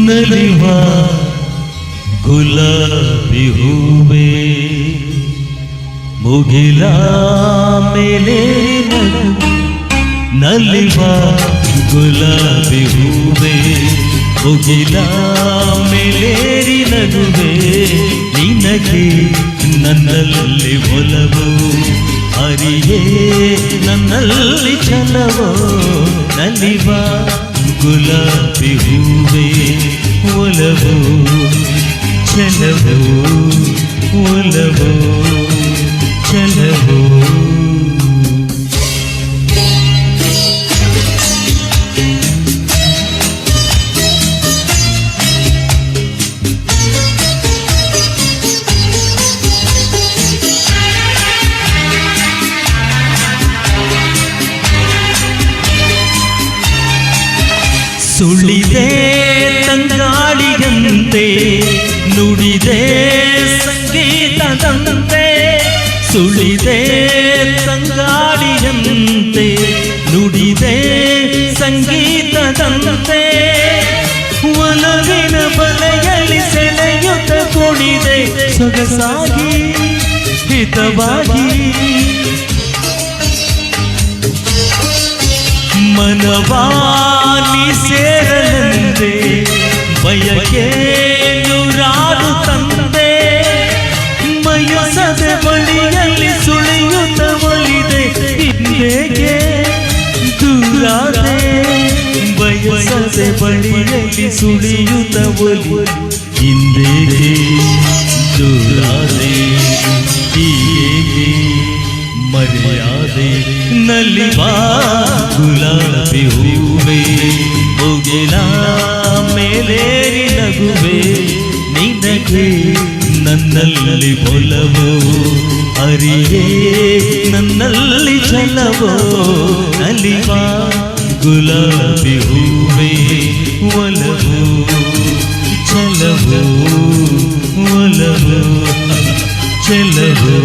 ನಲಿವ ಗುಲಾಬಿ ಹೂವೇ ಮುಗಿಲ ಮೇಲೆ ನಲಿವ ಗುಲಾಬಿ ಹೂವೇ ಮುಗಿಲ ಮೇಲೇರಿ ನಗುವೆ ನಿನಗೆ ನನ್ನಲ್ಲಿ ಒಲವು ಹರಿಯೇ ನನ್ನಲ್ಲಿ ಛಲವೋ ನಲಿವ ಗುಲಾಬಿ ಹೂವೇ ಒಲವು ಛಲವೋ ಒಲವು ಛಲವೋ ಸುಳಿದೆ ತಂಗಾಳಿಯಂತೆ ನುಡಿದೆ ಸಂಗೀತದಂತೆ ಸುಳಿದೆ ತಂಗಾಳಿಯಂತೆ ನುಡಿದೆ ಸಂಗೀತದಂತೆ ಒಲವಿನ ಬಲೆಯಲ್ಲಿ ಸೆಳೆಯುತ್ತ ಕುಣಿದೆ ಸೊಗಸಾಗಿ ಹಿತವಾಗಿ ಮನವಾನಿ ಸೇರಲೆಂದೆ ಬಯಕೆ ನೂರಾರು ತಂದೆ ಮಯಸದೆ ಬಳಿಯಲ್ಲಿ ಸುಳಿಯುತ್ತ ಒಲಿದೆ ಹಿಂದೆಗೆ ದೂರಾದೆ ಬಯಸದೆ ಬಳಿಯಲ್ಲಿ ಸುಳಿಯುತ್ತ ಒಲಿ ಹಿಂದೆಗೆ ದೂರಾದೆ ಹೀಗೆ ಮರ್ಯಾದೆ ನಲಿವ ಗುಲಾಬಿ ಹೂವೇ ಮುಗಿಲ ಮೇಲೇರಿ ನಗುವೆ ನಿನಗೆ ನನ್ನಲ್ಲಿ ಒಲವು ಹರಿಯೇ ನನ್ನಲ್ಲಿ ಛಲವೋ ನಲಿವ ಗುಲಾಬಿ ಹೂವೇ ಒಲವು ಛಲವೋ ಒಲವು ಛಲವೋ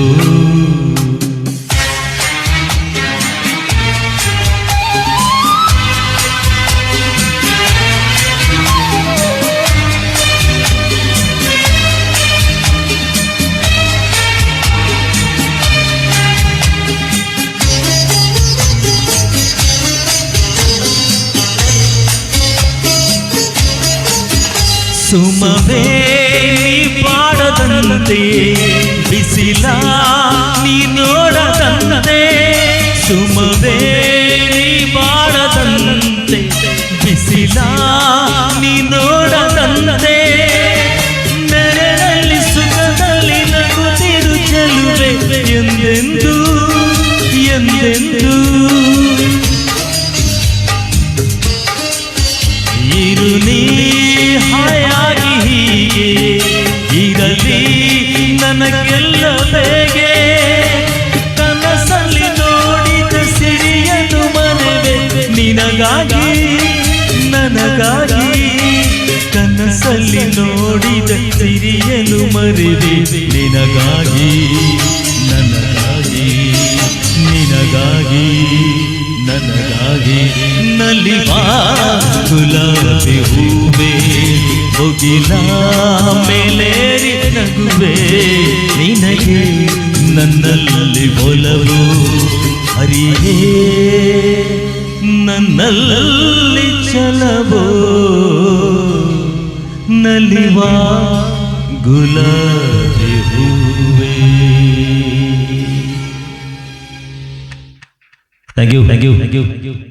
ಸುಮವೇ ನೀ ಪಾಡದಂತೆ ಬಿಸಿಲ ನೀ ನೋಡದಂತೆ ಸುಮವೇ ನೀ ಪಾಡದಂತೆ ಬಿಸಿಲ ನೀ ನೋಡದಂತೆ ನೆರಳಲ್ಲಿ ಸುಖದಲ್ಲಿ ನಗುತ್ತಿರು ಚೆಲುವೆ ಎಂದೆಂದು ಎಂದೆಂದು ಇರು ನೀ ಹಾಯಾಗಿ ಹೀಗೆ ಇರಲಿ ನನಗೆಲ್ಲ ಬೇಗೆ ಕನಸಲ್ಲಿ ನೋಡಿದ ಸಿರಿಯನ್ನು ಮರೆವೆ ನಿನಗಾಗಿ ನನಗಾಗಿ ಕನಸಲ್ಲಿ ನೋಡಿದ ಸಿರಿಯನ್ನು ಮರೆವೆ ನಿನಗಾಗಿ ನನಗಾಗಿ ನಿನಗಾಗಿ ನನಗಾಗಿ ನಲಿವ ಗುಲಾಬಿ ಹೂವೇ ಮುಗಿಲ ಮೇಲೇರಿ ನಗುವೆ ನಿನಗೆ ನನ್ನಲ್ಲಿ ಒಲವು ಹರಿಯೇ ನನ್ನಲ್ಲಿ ಛಲವೋ ನಲಿವ ಗುಲಾಬಿ ಹೂವೇ. Thank you.